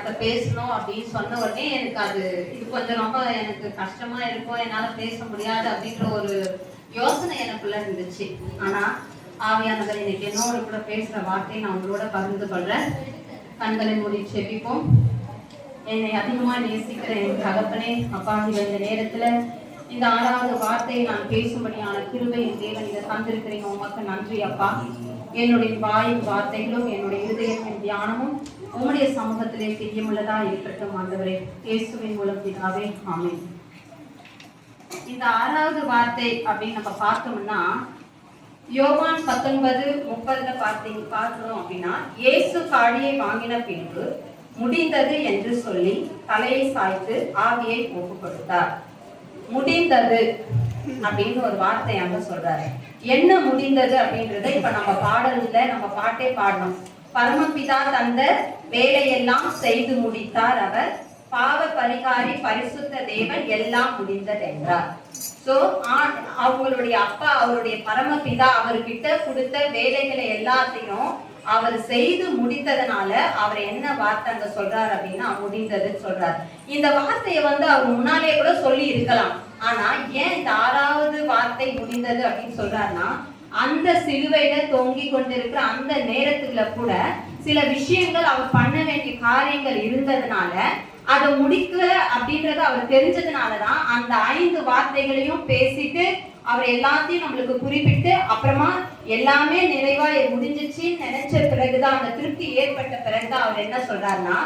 வார்த்தை பேசணும் அப்படின்னு சொன்ன உடனே எனக்கு இது கொஞ்சம் ரொம்ப எனக்கு கஷ்டமா இருக்கும், என்னால பேச முடியாது அப்படின்ற ஒரு யோசனை எனக்குள்ள இருந்துச்சு. ஆனா ஆவியானவர் இன்னைக்கு என்னோட கூட பேசுற வார்த்தையை நான் உங்களோட பகிர்ந்து கொள்றேன். கண்களை மூடி செபிப்போம். என்னை அதிகமா நேசிக்கிற என் தகப்பனே, அப்பா, இந்த நேரத்துல இந்த 6வது வார்த்தையை நான் பேசும்படியான கிருபை என் தேவன் இதை தந்திருக்கிறீங்க. உமக்கு நன்றி அப்பா. என்னுடைய வாயின் வார்த்தைகளும் என்னுடைய இருதயத்தின் தியானமும் உம்முடைய சமூகத்திலே பிரியமுள்ளதா இருக்கட்டும் ஆண்டவரே. இயேசுவின் மூலம் பிதாவே, ஆமென். இந்த 6வது வார்த்தை அப்படின்னு நம்ம பார்த்தோம்னா யோவான் 19:30 பார்க்கிறோம் அப்படின்னா, இயேசு காடியை வாங்கின பின்பு முடிந்தது என்று சொல்லி தலையை சாய்த்து ஆவியை ஒப்பு கொடுத்தார். முடிந்தது அப்படின்னு ஒரு வார்த்தை அங்க சொல்றாரு. என்ன முடிந்தது அப்படின்றத இப்ப நம்ம பாடல்ல நம்ம பாட்டே பாடணும். பரமபிதா தந்த வேலையெல்லாம் செய்து முடித்தார் அவர், பாவ பரிகாரி பரிசுத்த தேவன் எல்லாம் முடிந்தது என்றார். சோ அவங்களுடைய அப்பா, அவருடைய பரமபிதா அவர்கிட்ட கொடுத்த வேலைகளை எல்லாத்தையும் அவர் செய்து முடித்ததுனால அவர் என்ன வார்த்தை அங்க சொல்றாரு அப்படின்னா முடிந்தது சொல்றாரு. இந்த வார்த்தையை அவர் முன்னாலே கூட சொல்லி இருக்கலாம். ஆனா ஏன் இந்த 6வது வார்த்தை முடிந்தது அப்படின்னு சொல்றாருன்னா, அந்த சிலுவையில தொங்கி கொண்டிருக்கிற அந்த நேரத்துல கூட சில விஷயங்கள் அவர் பண்ண வேண்டிய காரியங்கள் இருந்ததுனால அதை முடிக்க அப்படின்றத அவர் தெரிஞ்சதுனாலதான் அந்த 5 வார்த்தைகளையும் பேசிட்டு அவர் எல்லாத்தையும் நம்மளுக்கு குறிப்பிட்டு அப்புறமா எல்லாமே நிறைவா முடிஞ்சிச்சுன்னு நினைச்ச பிறகுதான், அந்த திருப்தி ஏற்பட்ட பிறகுதான் அவர் என்ன சொல்றாருன்னா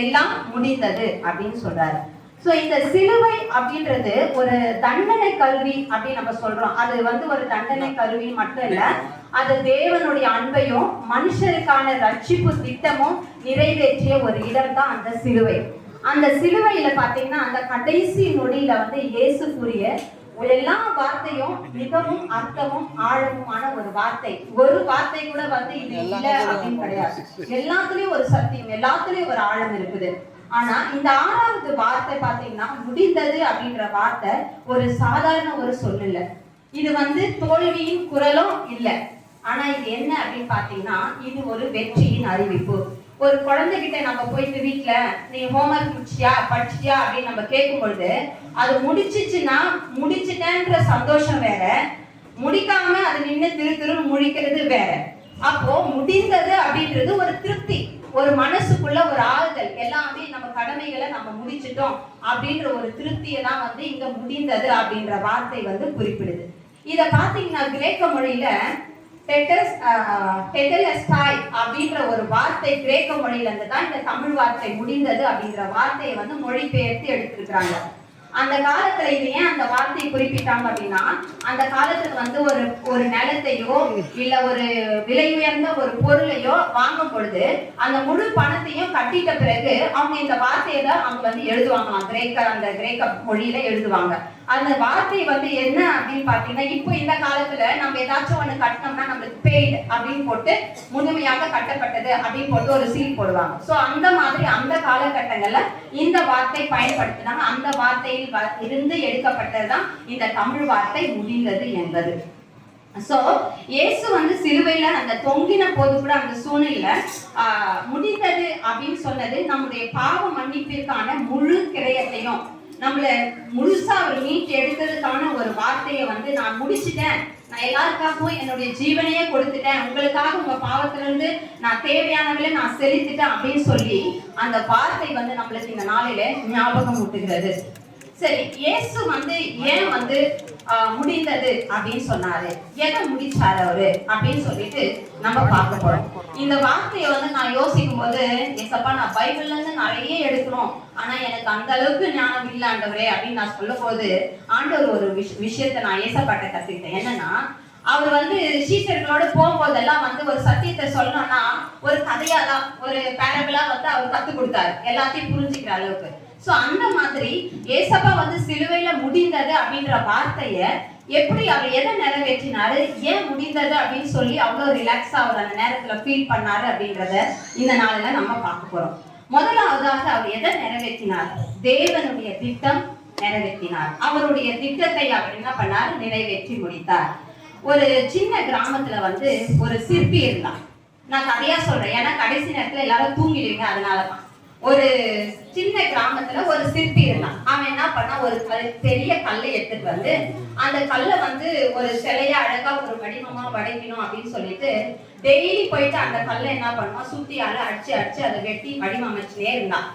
எல்லாம் முடிந்தது அப்படின்னு சொல்றாரு. சோ இந்த சிலுவை அப்படின்றது ஒரு தண்டனை கருவி அப்படின்னு நம்ம சொல்றோம். அது ஒரு தண்டனை கருவி மட்டும் இல்ல, அது தேவனுடைய அன்பையும் மனுஷருக்கான ரட்சிப்பு திட்டமும் நிறைவேற்றிய ஒரு இடம் தான் அந்த சிலுவை. அந்த சிலுவையில பாத்தீங்கன்னா அந்த கடைசி நொடியில இயேசு கூறிய எல்லா வார்த்தையும் மிகவும் அர்த்தமும் ஆழமுமான ஒரு வார்த்தை. ஒரு வார்த்தை கூட இது இல்ல அப்படின்னு கிடையாது. எல்லாத்துலயும் ஒரு சத்தியம், எல்லாத்துலயும் ஒரு ஆழம் இருக்குது. ஆனா இந்த 6வது வார்த்தை பாத்தீங்கன்னா முடிந்தது அப்படின்ற வார்த்தை ஒரு சாதாரண ஒரு சொல் இல்ல. இது தோல்வியின் குரலும் இல்ல. ஆனா இது என்ன அப்படின்னு பாத்தீங்கன்னா, இது ஒரு வெற்றியின் அறிவிப்பு. ஒரு குழந்தைகிட்ட நம்ம போயிட்டு வீட்டுல நீ ஹோம்ஒர்க் முடிச்சியா படிச்சியா அப்படின்னு நம்ம கேட்கும் பொழுது அது முடிச்சிச்சுன்னா முடிச்சிட்டேன்ற சந்தோஷம் வேற, முடிக்காம அது நின்று திருன்னு முழிக்கிறது வேற. அப்போ முடிந்தது அப்படின்றது ஒரு திருப்தி, ஒரு மனசுக்குள்ள ஒரு ஆறுதல், எல்லாமே நம்ம கடமைகளை நம்ம முடிச்சிட்டோம் அப்படின்ற ஒரு திருப்தியை தான் இங்க முடிந்தது அப்படின்ற வார்த்தை குறிப்பிடுது. இத பாத்தீங்கன்னா கிரேக்க மொழியில டெட்டலஸ்டாய் அப்படின்ற ஒரு வார்த்தை கிரேக்க மொழியில இருந்து தான் இந்த தமிழ் வார்த்தை முடிந்தது அப்படின்ற வார்த்தையை மொழிபெயர்த்து எடுத்திருக்கிறாங்க. அந்த காலத்துல இது ஏன் அந்த வார்த்தையை குறிப்பிட்டாங்க அப்படின்னா, அந்த காலத்துக்கு ஒரு நிலத்தையோ இல்ல ஒரு விலை உயர்ந்த ஒரு பொருளையோ வாங்கும் பொழுது அந்த முழு பணத்தையும் கட்டிட்ட பிறகு அவங்க இந்த வார்த்தையை தான் அவங்க எழுதுவாங்களாம். அந்த கிரேக்க மொழியில எழுதுவாங்க. அந்த வார்த்தை என்ன அப்படின்னு பாத்தீங்கன்னா, இப்போ இந்த காலத்துல நம்ம ஏதாச்சும் ஒண்ணு கட்டினோம்னா நம்மளுக்கு பெய்டு அப்படின்னு போட்டு முழுமையாக கட்டப்பட்டது அப்படின்னு போட்டு ஒரு சீல் போடுவாங்க. சோ அந்த மாதிரி அந்த காலகட்டங்கள்ல இந்த வார்த்தை பயன்படுத்தினாங்க. அந்த வார்த்தையில் இருந்து எடுக்கப்பட்டதுதான் இந்த தமிழ் வார்த்தை முடிந்தது என்பது. சோ இயேசு சிலுவையில அந்த தொங்கின போது கூட அந்த சூழ்நிலையில முடிந்தது அப்படின்னு சொன்னது நம்முடைய பாவ மன்னிப்பிற்கான முழு கிரயத்தையும் நம்மள முழுசா அவர் மீட்டு எடுத்ததுக்கான ஒரு வார்த்தையை நான் முடிச்சிட்டேன், நான் எல்லாருக்காகவும் என்னுடைய ஜீவனையே கொடுத்துட்டேன், உங்களுக்காக உங்க பாவத்திலிருந்து நான் தேவையானவளை நான் செலுத்திட்டேன் அப்படின்னு சொல்லி அந்த வார்த்தை நம்மளுக்கு இந்த நாளில ஞாபகம் ஊட்டுகிறது. சரி, இயேசு ஏன் முடிந்தது அப்படின்னு சொன்னாரு, எதை முடிச்சாரு அவரு அப்படின்னு சொல்லிட்டு நம்ம பார்க்க போறோம். இந்த வார்த்தையை நான் யோசிக்கும் போது, ஏசப்பா நான் பைபிள்ல இருந்து நிறைய எடுக்கணும், ஆனா எனக்கு அந்த அளவுக்கு ஞானம் இல்ல ஆண்டவரே அப்படின்னு நான் சொல்லும் போது ஆண்டவர் ஒரு விஷயத்தை நான் ஏசப்பாட்ட கத்துக்கிட்டேன். என்னன்னா, அவர் சீசர்களோட போகும்போதெல்லாம் ஒரு சத்தியத்தை சொல்லணும்னா ஒரு கதையாதான் ஒரு பேரபிளா அவர் கத்து கொடுத்தாரு, எல்லாத்தையும் புரிஞ்சுக்கிற அளவுக்கு. சோ அந்த மாதிரி ஏசப்பா சிலுவையில முடிந்தது அப்படின்ற வார்த்தைய எப்படி அவர் எதை நிறைவேற்றினாரு, ஏன் முடிந்தது அப்படின்னு சொல்லி அவ்வளவு ரிலாக்ஸா அவர் அந்த நேரத்துல ஃபீல் பண்ணாரு அப்படின்றத இந்த நாளில நம்ம பார்க்க போறோம். முதலாவதாக அவர் எதை நிறைவேற்றினார்? தேவனுடைய திட்டம் நிறைவேற்றினார். அவருடைய திட்டத்தை அவர் என்ன பண்ணார்? நிறைவேற்றி முடித்தார். ஒரு சின்ன கிராமத்துல ஒரு சிற்பி இருந்தான். நான் கதையா சொல்றேன், ஏன்னா கடைசி நேரத்துல எல்லாரும் தூங்கிடுவீங்க, அதனாலதான். ஒரு சின்ன கிராமத்துல ஒரு சிற்பி இருந்தான். அவன் என்ன பண்ணா, ஒரு பெரிய கல்லை எடுத்துட்டு வந்து அந்த கல்லை வந்து ஒரு சிலையா அழகா ஒரு வடிவமா வடிக்கணும் அப்படின்னு சொல்லிட்டு டெய்லி போயிட்டு அந்த கல்லை என்ன பண்ணுவான், சுத்தியால அடிச்சு அடிச்சு அதை வெட்டி வடிவமைச்சுனே இருந்தான்.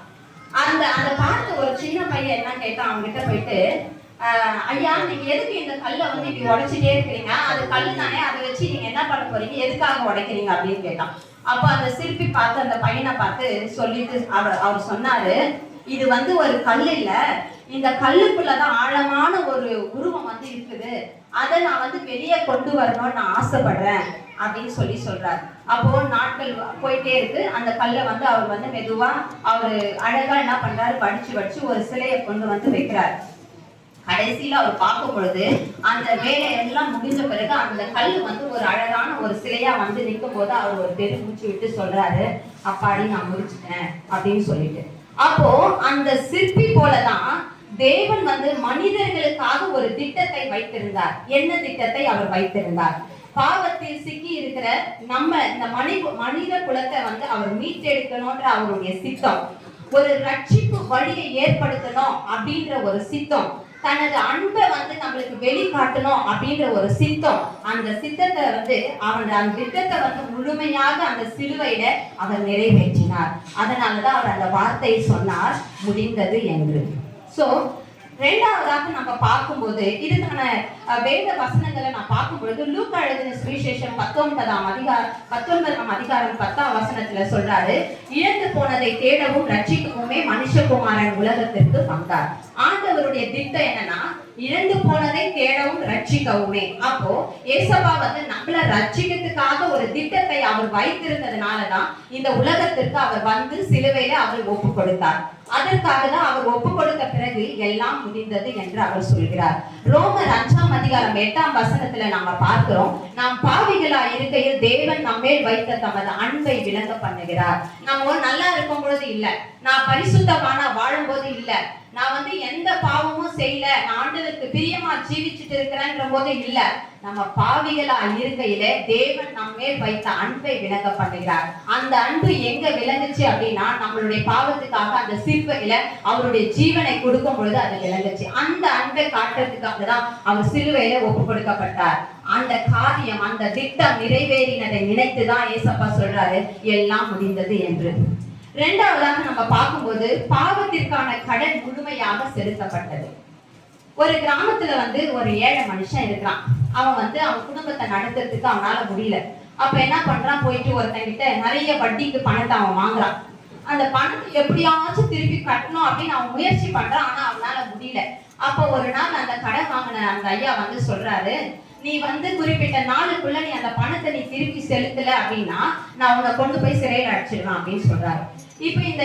அதை பார்த்து ஒரு சின்ன பையன் என்ன கேட்டான், அவங்க கிட்ட போயிட்டு, ஐயா நீங்க எதுக்கு இந்த கல்லை வந்து இப்படி உடைச்சிட்டே இருக்கிறீங்க, அது கல் தானே, அதை வச்சு நீங்க என்ன பண்ண போறீங்க, எதுக்காக உடைக்கிறீங்க அப்படின்னு கேட்டான். அப்ப அந்த சிற்பி பார்த்து அந்த பையனை பார்த்து சொல்லிட்டு அவர் சொன்னாரு, இது வந்து ஒரு கல் இல்ல, இந்த கல்லுக்குள்ளதான் ஆழமான ஒரு உருவம் வந்து இருக்குது, அதை நான் வந்து வெளியே கொண்டு வரணும்னு நான் ஆசைப்படுறேன் அப்படின்னு சொல்றாரு. அப்போ நாட்கள் போயிட்டே இருக்கு. அந்த கல்லை வந்து அவர் வந்து மெதுவா அவரு அழகா என்ன பண்றாரு, வடிச்சு ஒரு சிலையை கொண்டு வந்து வைக்கிறாரு. கடைசியில அவர் பார்க்கும் பொழுது அந்த வேலையெல்லாம் முடிஞ்ச பிறகு அந்த கல் வந்து ஒரு அழகான ஒரு சிலையா வந்து நிற்கும் போது அவர் ஒரு பெருமூச்சு விட்டு சொல்றாரு, அப்பாடி நான் முடிச்சுட்டேன் அப்படின்னு சொல்லிட்டு. அப்போ அந்த சிற்பி போலதான் தேவன் வந்து மனிதர்களுக்காக ஒரு திட்டத்தை வைத்திருந்தார். என்ன திட்டத்தை அவர் வைத்திருந்தார்? பாவத்தில் சிக்கி இருக்கிற நம்ம இந்த மனித குலத்தை வந்து அவர் மீட்டெடுக்கணும்ன்ற அவருடைய சித்தம், ஒரு ரட்சிப்பு வழியை ஏற்படுத்தணும் அப்படின்ற ஒரு சித்தம், தனது அன்பை வந்து நம்மளுக்கு வெளிக்காட்டணும் அப்படின்ற ஒரு சித்தம், அந்த சித்தத்தை வந்து அந்த திட்டத்தை வந்து முழுமையாக அந்த சிலுவையில அவர் நிறைவேற்றினார். அதனாலதான் அவர் அந்த வார்த்தையை சொன்னார், முடிந்தது என்று. சோ ரெண்டாவதாக நம்ம பார்க்கும்போது இதுக்கான வேத வசனங்களை நான் பார்க்கும்பொழுது லூக்கா எழுதின சுவிசேஷம் 19ஆம் அதிகாரம் 10ஆம் வசனத்துல சொல்றாரு, இழந்து போனதை தேடவும் ரட்சிக்கவுமே மனுஷகுமாரன் உலகத்திற்கு வந்தார். ஆண்டவருடைய திட்டம் என்னன்னா, இழந்து போனதை தேடவும் ரட்சிக்கவுமே. அப்போ ஏசப்பா வந்து நம்மளை ரட்சிக்கிறதுக்காக ஒரு திட்டத்தை அவர் வைத்திருந்ததுனாலதான் இந்த உலகத்திற்கு அவர் வந்து சிலுவையில அவர் ஒப்பு கொடுத்தார். அதற்காக தான் அவர் ஒப்பு கொடுத்த பிறகு எல்லாம் முடிந்தது என்று அவர் சொல்கிறார். ரோமர் 5ஆம் அதிகாரம் 8ஆம் வசனத்துல நாம பார்க்கிறோம், நாம் பாவிகளா இருக்கையில் தேவன் நம்மேல் வைத்த தமது அன்பை விளங்க பண்ணுகிறார். நம்ம நல்லா இருக்கும் பொழுது இல்ல, நான் பரிசுத்தமான வாழும் போது இல்ல, நான் வந்து எந்த பாவமும் செய்யல, நான் ஆண்டவருக்கு பிரியமா ஜீவிச்சுட்டு இருக்கிறேன்ற போது இல்ல, நம்ம பாவிகளா இருக்கையில தேவன் நம்மே வைத்த அன்பை விளங்க பண்ணுகிறார். அந்த அன்பு எங்க விளங்குச்சு அப்படின்னா, நம்மளுடைய பாவத்துக்காக அந்த சிலுவையில அவருடைய ஜீவனை கொடுக்கும் பொழுது அது விளங்குச்சு. அந்த அன்பை காட்டுறதுக்காக தான் அவர் சிலுவையில ஒப்பு கொடுக்கப்பட்டார். அந்த காரியம், அந்த திட்டம் நிறைவேறினதை நினைத்துதான் ஏசப்பா சொல்றாரு, எல்லாம் முடிந்தது என்று. இரண்டாவதாக நம்ம பார்க்கும்போது பாவத்திற்கான கடன் முழுமையாக செலுத்தப்பட்டது. ஒரு கிராமத்துல வந்து ஒரு ஏழை மனுஷன் இருக்கிறான். அவன் வந்து அவன் குடும்பத்தை நடத்துறதுக்கு அவனால முடியல. அப்ப என்ன பண்றான், போயிட்டு ஒருத்தங்கிட்ட நிறைய வட்டிக்கு பணத்தை அவன் வாங்குறான். அந்த பணத்தை எப்படியாச்சும் திருப்பி கட்டணும் அப்படின்னு அவன் முயற்சி பண்றான். ஆனா அவனால முடியல. அப்போ ஒரு நாள் அந்த கடன் வாங்கின அந்த ஐயா வந்து சொல்றாரு, நீ வந்து குறிப்பிட்ட நாளுக்குள்ள நீ அந்த பணத்தை நீ திருப்பி செலுத்தல அப்படின்னா நான் உன்னை கொண்டு போய் சிறையில் அடைச்சிடுவேன் அப்படின்னு சொல்றாரு. இப்ப இந்த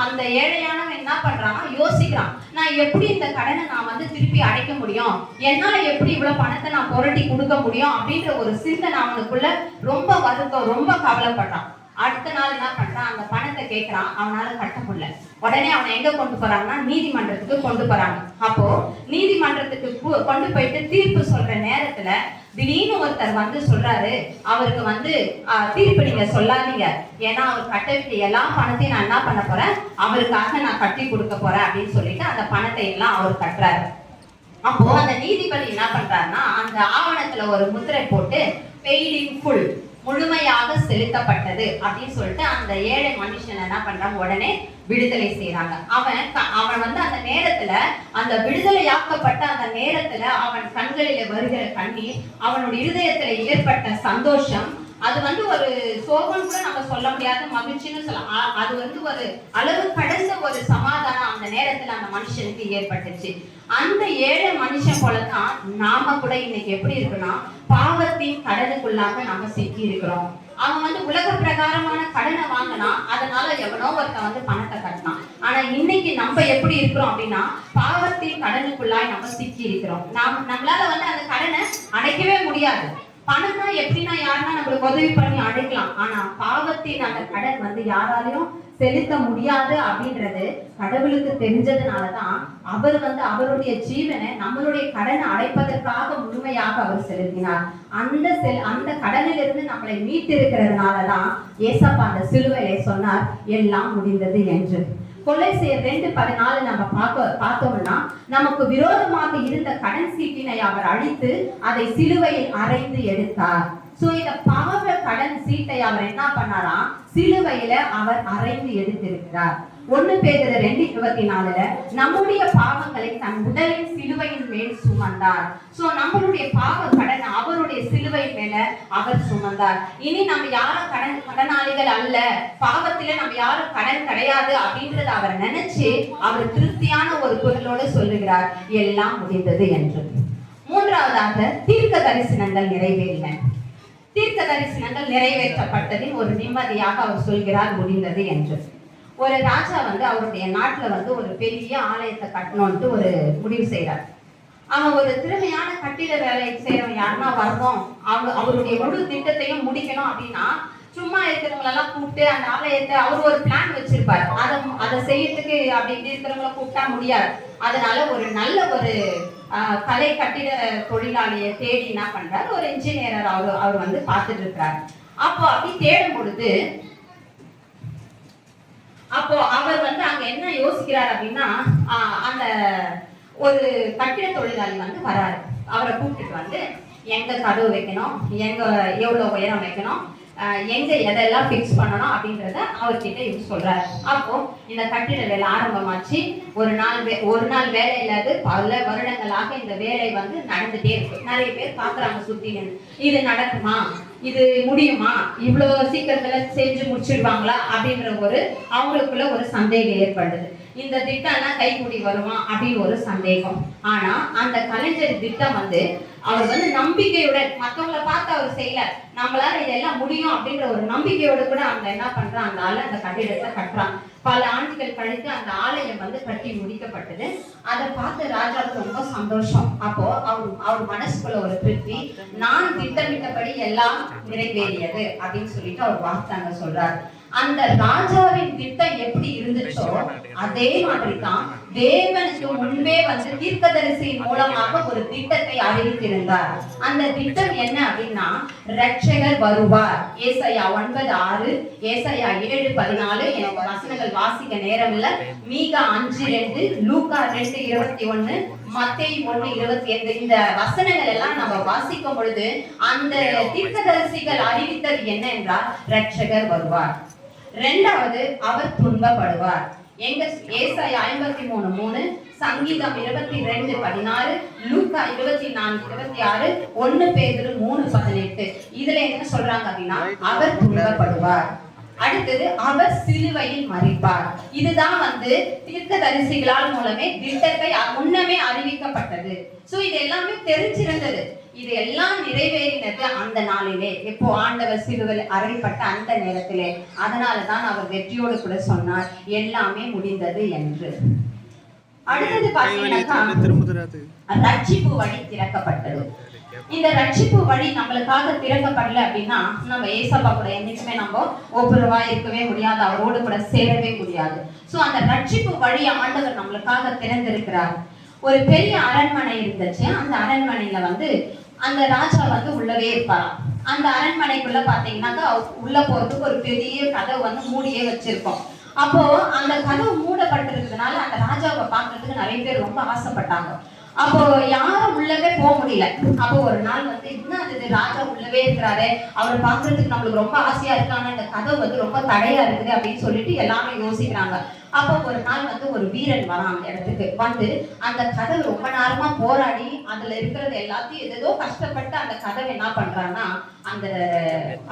அந்த ஏழையானவன் என்ன பண்றான், யோசிக்கிறான், நான் எப்படி இந்த கடனை நான் வந்து திருப்பி அடைக்க முடியும், என்னால எப்படி இவ்வளவு பணத்தை நான் புரட்டி கொடுக்க முடியும் அப்படின்ற ஒரு சிந்தனை அவனுக்குள்ள ரொம்ப வருத்தம், ரொம்ப கவலைப்படுறான். அடுத்த நாள் என்ன பண்றான், அந்த பணத்தை கேட்கிறான், அவனால கட்ட முடியல. உடனே அவனை எங்க கொண்டு போறாங்கன்னா நீதிமன்றத்துக்கு கொண்டு போறாங்க. அப்போ நீதிமன்றத்துக்கு கொண்டு போயிட்டு தீர்ப்பு சொல்ற நேரத்துல திடீர்னு ஒருத்தர் வந்து சொல்றாரு, அவருக்கு வந்து தீர்ப்பு நீங்க சொல்லாதீங்க, ஏன்னா அவர் கட்ட வேண்டிய எல்லா பணத்தையும் நான் என்ன பண்ண போறேன், அவருக்காக நான் கட்டி கொடுக்க போறேன் அப்படின்னு சொல்லிட்டு அந்த பணத்தை எல்லாம் அவர் கட்டுறாரு. அப்போ அந்த நீதிபதி என்ன பண்றாருன்னா, அந்த ஆவணத்துல ஒரு முத்திரை போட்டு பெய்ட் இன் ஃபுல், முழுமையாக செலுத்தப்பட்டது அப்படின்னு சொல்லிட்டு அந்த ஏழை மனுஷன் என்ன பண்றாங்க, உடனே விடுதலை செய்யறாங்க. அவன் வந்து அந்த நேரத்துல, அந்த விடுதலையாக்கப்பட்ட அந்த நேரத்துல அவன் கண்களில வருகிற கண்ணீர், அவனுடைய இருதயத்துல ஏற்பட்ட சந்தோஷம், அது வந்து ஒரு சோகம் கூட நம்ம சொல்ல முடியாத மகிழ்ச்சின்னு சொல்லலாம். அது வந்து ஒரு அளவு கடந்த ஒரு சமாதானம் அந்த நேரத்துல அந்த மனுஷனுக்கு ஏற்பட்டுச்சு. அந்த ஏழை மனுஷன் போலதான் நாம கூட இன்னைக்கு எப்படி இருக்குன்னா, பாவத்தின் கடனுக்குள்ளாக நாம சிக்கி இருக்கிறோம். அவன் வந்து உலக பிரகாரமான கடனை வாங்கினா, அதனால எவனோ ஒருத்த வந்து பணத்தை கட்டினான். ஆனா இன்னைக்கு நம்ம எப்படி இருக்கிறோம் அப்படின்னா, பாவத்தின் கடனுக்குள்ளாய் நம்ம சிக்கி இருக்கிறோம். நம்மளால வந்து அந்த கடனை அடைக்கவே முடியாது. பணம்னா எப்படின்னா யாருன்னா நம்மளுக்கு உதவி பண்ணி அடைக்கலாம். ஆனா பாவத்தின் அந்த கடன் வந்து யாராலையும் செலுத்த முடியாது அப்படின்றது கடவுளுக்கு தெரிஞ்சதுனாலதான் அவர் அவருடைய ஜீவனை நம்மளுடைய கடனை அடைப்பதற்காக முழுமையாக அவர் செலுத்தினார். அந்த கடனிலிருந்து நம்மளை மீட்டிருக்கிறதுனாலதான் ஏசப்பா அந்த சிலுவையிலே சொன்னார் எல்லாம் முடிந்தது என்று. கொலைசேயர் 2:14 நம்ம பார்த்தோம்னா, நமக்கு விரோதமாக இருந்த கடன் சீட்டினை அவர் அழித்து அதை சிலுவையில் அறைந்து எடுத்தார். சோ இந்த பாவ கடன் சீட்டை அவர் என்ன பண்ணாராம், சிலுவையில அவர் அறைந்து எடுத்திருக்கிறார். 1 பேதுரு 2:24 நம்முடைய பாவங்களை தன் உடலின் சிலுவையின் மேல் சுமந்தார். சோ நம்மளுடைய பாவ கடன் அவருடைய சிலுவை மேல அவர் சுமந்தார். இனி நம்ம யாரும் கடனாளிகள் அல்ல, பாவத்தில நம்ம யாரும் கடன் கிடையாது அப்படின்றத அவர் நினைச்சு அவர் திருப்தியான ஒரு குரலோடு சொல்லுகிறார் எல்லாம் முடிந்தது என்று. மூன்றாவதாக தீர்க்க தரிசனங்கள் நிறைவேறின. தீர்க்க தரிசனங்கள் நிறைவேற்றப்பட்டதின் ஒரு நிம்மதியாக அவர் சொல்கிறார் முடிந்தது என்று. ஒரு ராஜா அவருடைய நாட்டுல ஒரு பெரிய ஆலயத்தை கட்டணும்ட்டு ஒரு முடிவு செய்யறார். அவன் ஒரு திறமையான கட்டிட வேலை செய்யறவன் யாருன்னா வரணும், அவருடைய முழு திட்டத்தையும் முடிக்கணும் அப்படின்னா சும்மா இருக்கிறவங்களெல்லாம் கூப்பிட்டு அந்த ஆலயத்தை அவர் ஒரு பிளான் வச்சிருப்பாரு. அதை செய்யறதுக்கு அப்படி இருக்கிறவங்கள கூப்பிட்டா முடியாது. அதனால ஒரு நல்ல ஒரு கலை கட்டிட தொழிலாளியை தேடி என்ன பண்றாரு, ஒரு இன்ஜினியர் அவர் பார்த்துட்டு இருக்கிறார். அப்போ அப்படி தேடும் பொழுது அப்போ அவர் அங்க என்ன யோசிக்கிறார் அப்படின்னா, அந்த ஒரு கட்டிட தொழிலாளி வராரு. அவரை கூப்பிட்டுட்டு எங்க கதவு வைக்கணும், எங்க எவ்வளவு உயரம் வைக்கணும், எங்க எதெல்லாம் பிக்ஸ் பண்ணணும் அப்படின்றத அவர்கிட்ட இவர் சொல்றாரு. அப்போ இந்த கட்டிட வேலை ஆரம்பமாச்சு. ஒரு நாள் வேலை இல்லாது பல வருடங்களாக இந்த வேலை நடந்துட்டே இருக்கு. நிறைய பேர் பாக்குறாங்க சுத்தி, இது நடக்குமா, இது முடியுமா, இவ்வளவு சீக்கிரத்துல செஞ்சு முடிச்சிடுவாங்களா அப்படின்ற அவங்களுக்குள்ள ஒரு சந்தேகம் ஏற்படுது. இந்த திட்டம்னா கைகூடி வருமா அப்படின்னு ஒரு சந்தேகம். ஆனா அந்த கலைஞர் திட்டம் அவர் நம்பிக்கையுடன் மற்றவங்களை பார்த்து அவர் செய்யல, நம்மளால இதெல்லாம் முடியும் அப்படின்ற ஒரு நம்பிக்கையோடு கூட அவங்க என்ன பண்றாங்க, அந்த ஆளு அந்த கட்டிடத்தை கட்டுறாங்க. பல ஆண்டுகள் கழித்து அந்த ஆலயம் கட்டி முடிக்கப்பட்டது. அதை பார்த்து ராஜாவுக்கு ரொம்ப சந்தோஷம். அப்போ அவர் மனசுக்குள்ள ஒரு திருப்தி, நான் திட்டமிட்டபடி எல்லாம் நிறைவேறியது அப்படின்னு சொல்லிட்டு அவர் வார்த்தாங்க சொல்றாரு. அந்த ராஜாவின் திட்டம் எப்படி இருந்துச்சோ அதே மாதிரி தான் தேவனுக்கு முன்பே தீர்க்கதரிசியின் மூலமாக ஒரு திட்டத்தை அறிவித்திருந்தார். அந்த திட்டம் என்ன அப்படின்னா, ரட்சகர் வருவார். ஏசாயா 9:6, ஏசாயா 7:14. எனக்கு வசனங்கள் வாசிக்க நேரம் இல்ல. மீகா 5:2, லூக்கா 2:21, மத்தேயு 1:28. இந்த வசனங்கள் எல்லாம் நம்ம வாசிக்கும் பொழுது அந்த தீர்க்கதரிசிகள் அறிவித்தது என்ன என்றால், ரட்சகர் வருவார். இரண்டாவது, அவர் துன்பப்படுவார். எங்க ஏசாயா 53:3, சங்கீதம் 22:16, லூக்கா 24:26, 1 பேதுரு 3:18. இதுல என்ன சொல்றாங்க அப்படின்னா, அவர் துன்பப்படுவார். அடுத்தது, அவர் சிலுவையில் மரிப்பார். இதுதான் தீர்க்கதரிசிகளால் மூலமே திட்டத்தை முன்னமே அறிவிக்கப்பட்டது. சோ இது எல்லாமே தெரிஞ்சிருந்தது. இது எல்லாம் நிறைவேறினது அந்த நாளிலே, எப்போ ஆண்டவர் சிலுவையில் அறையப்பட்ட அந்த நேரத்திலே. அதனாலதான் அவர் வெற்றியோடு கூட சொன்னார் எல்லாமே முடிந்தது என்று. அடுத்தது பாத்தீங்கன்னா, ரட்சிப்பு வழி திறக்கப்பட்டது. இந்த ரட்சிப்பு வழி நம்மளுக்காக திறக்கப்படல அப்படின்னா நம்ம ஏசப்பா கூட என்னைக்குமே நம்ம ஒப்புரவா இருக்கவே முடியாது, அவரோடு கூட சேரவே முடியாது. சோ அந்த ரட்சிப்பு வழி ஆண்டவர் நம்மளுக்காக திறந்திருக்கிறார். ஒரு பெரிய அரண்மனை இருந்துச்சு. அந்த அரண்மனையில அந்த ராஜா உள்ளவே இருப்பாராம். அந்த அரண்மனைக்குள்ள பாத்தீங்கன்னாக்கா உள்ள போறதுக்கு ஒரு பெரிய கதவு மூடியே வச்சிருக்கோம். அப்போ அந்த கதவு மூடப்பட்டிருக்கிறதுனால அந்த ராஜாவை பாக்குறதுக்கு நிறைய பேர் ரொம்ப ஆசைப்பட்டாங்க. அப்போ யாரும் உள்ளவே போக முடியல. அப்போ ஒரு நாள் என்ன அது ராஜா உள்ளவே இருக்கிறாரு, அவரை பாக்குறதுக்கு நம்மளுக்கு ரொம்ப ஆசையா இருக்காங்க, இந்த கதவு ரொம்ப தடையா இருக்குது அப்படின்னு சொல்லிட்டு எல்லாமே யோசிக்கிறாங்க. அப்போ ஒரு நாள் ஒரு வீரன் வரான் அந்த இடத்துக்கு. அந்த கதவு ரொம்ப நேரமா போராடி அதுல இருக்கிறது எல்லாத்தையும் ஏதோ கஷ்டப்பட்டு அந்த கதவை என்ன பண்றான்னா,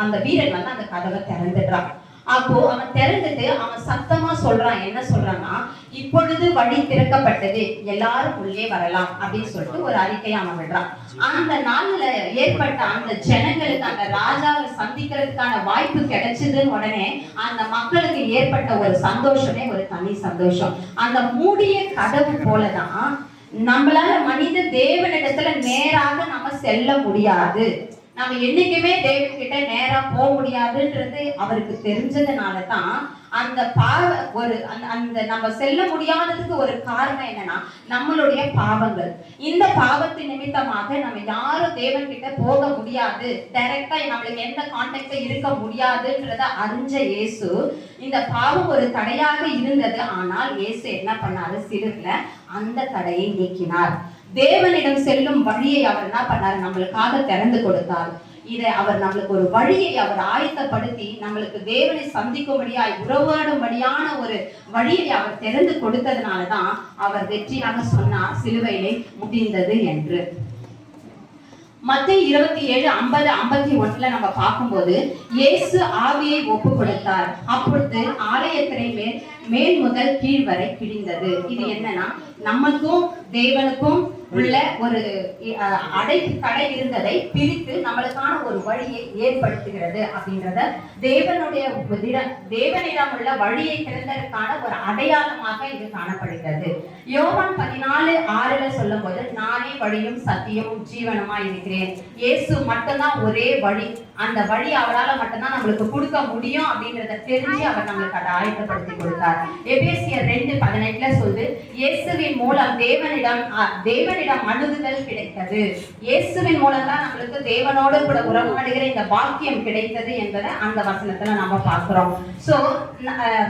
அந்த வீரன் அந்த கதவை திறந்துடுறான். அப்போ அவன் திறந்துட்டு அவன் சத்தமா சொல்றான். என்ன சொல்றான்னா, இப்பொழுது வழி திறக்கப்பட்டது, எல்லாரும் உள்ளே வரலாம் அப்படின்னு சொல்லிட்டு ஒரு அறிக்கையை அவன் விடுறான். அந்த நாள்ல ஏற்பட்ட அந்த ஜனங்களுக்கு அந்த ராஜாவை சந்திக்கிறதுக்கான வாய்ப்பு கிடைச்சதுன்னு உடனே அந்த மக்களுக்கு ஏற்பட்ட ஒரு சந்தோஷமே ஒரு தனி சந்தோஷம். அந்த மூடிய கதவு போலதான் நம்மளால மனித தேவனிடத்துல நேராக நம்ம செல்ல முடியாது. நம்ம என்னைக்குமே தேவன் கிட்ட நேரா போக முடியாதுன்றது அவருக்கு தெரிஞ்சதுனாலதான் அந்த அந்த நம்ம செல்ல முடியாததுக்கு ஒரு காரணம் என்னன்னா நம்மளுடைய பாவங்கள். இந்த பாவத்தின் நிமித்தமாக நம்ம யாரும் தேவன் கிட்ட போக முடியாது, டைரக்டா நம்மளுக்கு எந்த கான்டாக்ட் இருக்க முடியாதுன்றத அறிஞ்ச இயேசு, இந்த பாவம் ஒரு தடையாக இருந்தது. ஆனால் இயேசு என்ன பண்ணாரு? சிலுவையில அந்த தடையை நீக்கினார். தேவனிடம் செல்லும் வழியை அவர் என்ன பண்ணார்? நம்மளுக்காக திறந்து கொடுத்தார். இதை அவர் நம்மளுக்கு ஒரு வழியை அவர் ஆயத்தப்படுத்தி நம்மளுக்கு தேவனை சந்திக்கும்படியாய் உறவாடும்படியான ஒரு வழியை அவர் திறந்து கொடுத்ததுனாலதான் அவர் வெற்றியாக சொன்னார், சிலுவையிலே முடிந்தது என்று. மத்தேயு 27:50-51 நம்ம பார்க்கும்போது இயேசு ஆவியை ஒப்பு கொடுத்தார். அப்பொழுது ஆலயத்தினை மேல் முதல் கீழ் வரை கிழிந்தது. இது என்னன்னா, நமக்கும் தேவனுக்கும் உள்ள ஒரு தடை இருந்ததை பிரித்து நம்மளுக்கான ஒரு வழியை ஏற்படுத்துகிறது அப்படின்றத தேவனிடம் உள்ள வழியை திறந்ததற்கான ஒரு அடையாளமாக இது காணப்படுகிறது. யோவான் 14:6 சொல்லும் போது, நானே வழியும் சத்தியமும் ஜீவனுமா இருக்கிறேன். இயேசு மட்டும்தான் ஒரே வழி. அந்த வழி அவரால் மட்டும்தான் நம்மளுக்கு கொடுக்க முடியும் அப்படின்றத தெரிஞ்சு அவர் நம்மளுக்கு அதை ஆயத்தப்படுத்தி கொடுத்தார். எபேசியர் 2:18 சொல்லுது, இயேசுவின் மூலம் தேவனிடம் அணுகுதல் கிடைத்தது. இயேசுவின் மூலம் தான் நம்மளுக்கு தேவனோடு கூட உறவாடுகிற இந்த பாக்கியம் கிடைத்தது என்பதை அந்த வசனத்துல நம்ம பார்க்கிறோம். சோ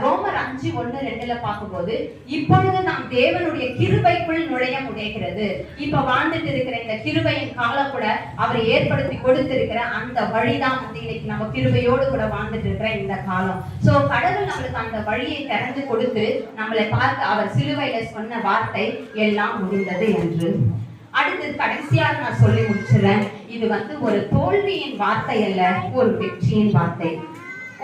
ரோமர் 5:1-2 பார்க்கும்போது, இப்பொழுது நாம் தேவனுடைய கிருபைக்குள் நுழைய முடிகிறது. இப்ப வாழ்ந்துட்டு இருக்கிற இந்த கிருபையின் காலம் கூட அவர் ஏற்படுத்தி கொடுத்திருக்கிற அந்த வழிதான் வந்து இன்னைக்கு நம்ம கிருபையோடு கூட வாழ்ந்துட்டு இருக்கிற இந்த காலம். சோ கடவுள் நம்மளுக்கு அந்த வழியை திறந்து கொடுத்து நம்மளை பார்த்து அவர் சிலுவையில சொன்ன வார்த்தை எல்லாம் முடிந்தது என்று. அடுத்து கடைசியாக நான் சொல்லி முடிச்சிடறேன். இது வந்து ஒரு தோல்வியின் வார்த்தை அல்ல, ஒரு வெற்றியின் வார்த்தை.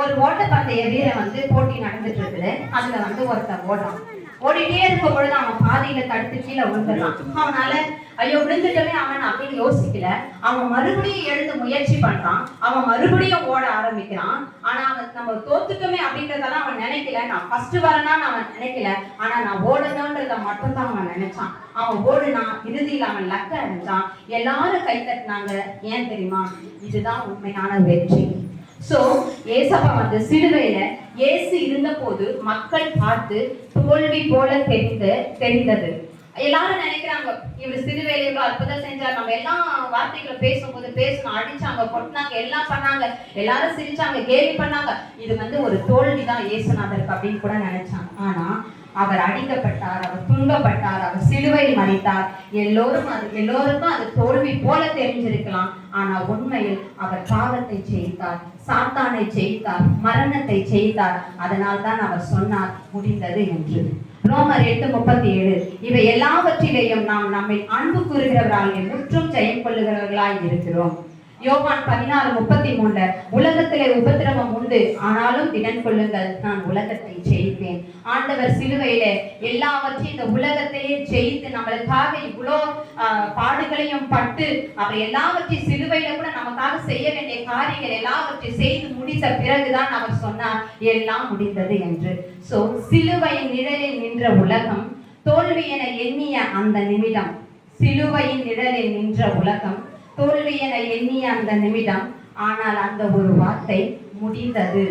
ஒரு ஓட்டப்பந்தய வீரன் வந்து போட்டி நடந்துட்டு இருக்குது. அதுல வந்து ஒருத்தன் ஓடிட்டே இருக்கும் பொழுது அவன் பாதையில தடுத்து கீழே விழுந்துடலாம். அவனால ஐயோ விழுந்துட்டவே அவன் அப்படின்னு யோசிக்கல. அவன் மறுபடியும் எழுந்து முயற்சி பண்றான். அவன் மறுபடியும் ஓட ஆரம்பிக்கிறான். ஆனா அவன் நம்ம தோத்துட்டோமே அப்படின்றதெல்லாம் அவன் நினைக்கல. நான் ஃபர்ஸ்ட் வரனான்னு அவன் நினைக்கல. ஆனா நான் ஓடணும்ன்றத மட்டும்தான் அவன் நினைச்சான். அவன் ஓடுனான். இறுதியில் அவன் லக்க அடைஞ்சான். எல்லாரும் கை தட்டினாங்க. ஏன் தெரியுமா? இதுதான் உண்மையான வெற்றி. சோ ஏசப்பா வந்து சிலுவையில இயேசு இருந்த போது மக்கள் பார்த்து தோல்வி போல தெரிந்தது. எல்லாரும் நினைக்கிறாங்க, இவர் சிலுவையில இவ்வளவு அற்புதம் செஞ்சார், நம்ம எல்லா வார்த்தைகளை பேசும்போது பேசணும், அடிச்சாங்க, கொட்டினாங்க, எல்லாம் பண்ணாங்க, எல்லாரும் சிரிச்சாங்க, கேலி பண்ணாங்க, இது வந்து ஒரு தோல்விதான் இயேசுநாதருக்கு அப்படின்னு கூட நினைச்சாங்க. ஆனா அவர் அடிக்கப்பட்டார், அவர் துன்பப்பட்டார், அவர் சிலுவையில் மரித்தார். எல்லோருக்கும் அது தோல்வி போல தெரிஞ்சிருக்கலாம். ஆனா உண்மையில் அவர் பாவத்தை ஜெயித்தார், சாத்தானை ஜெயித்தார், மரணத்தை ஜெயித்தார். அதனால் தான் அவர் சொன்னார் முடிந்தது என்று. ரோமர் 8:37 இவை எல்லாவற்றிலேயும் நாம் நம்மை அன்பு கூறுகிறவர்களால் முற்றும் ஜெயம் கொள்ளுகிறவர்களாய் இருக்கிறோம். யோவான் 16:33 உலகத்திலே உபத்திரவம் உண்டு, ஆனாலும் திடன் கொள்ளுங்கள், நான் உலகத்தை ஜெயித்தேன். ஆண்டவர் சிலுவையில எல்லாவற்றையும் இந்த உலகத்தையே ஜெயித்து நம்மளுக்காக இவ்வளோ பாடுகளையும் பட்டு அவர் எல்லாவற்றையும் சிலுவையில கூட நமக்காக செய்ய வேண்டிய காரியங்கள் எல்லாவற்றையும் செய்து முடித்த பிறகுதான் அவர் சொன்னார் எல்லாம் முடிந்தது என்று. சோ சிலுவையின் நிழலில் நின்ற உலகம் தோல்வி என எண்ணிய அந்த நிமிடம், சிலுவையின் நிழலில் நின்ற உலகம் தோல்வி என எண்ணிய அந்த நிமிடம், ஆனால் அந்த ஒரு வார்த்தை முடிந்தது.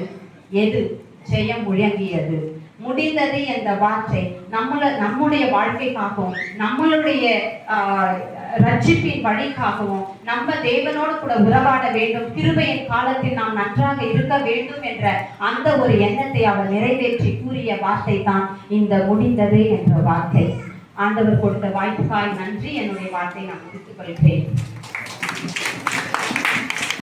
எது? ஜெயம் முழங்கியது. முடிந்தது என்ற வார்த்தை நம்முடைய வாழ்க்கைக்காகவும் நம்மளுடைய ரட்சிப்பின் வழிக்காகவும் நம்ம தேவனோடு கூட உறவாட வேண்டும், கிருபையின் காலத்தில் நாம் நன்றாக இருக்க வேண்டும் என்ற அந்த ஒரு எண்ணத்தை அவர் நிறைவேற்றி கூறிய வார்த்தை தான் இந்த முடிந்தது என்ற வார்த்தை. ஆண்டவர் கொடுத்த வாய்ப்புக்காய் நன்றி. என்னுடைய வார்த்தை நான் முடித்துக் கொள்கிறேன்.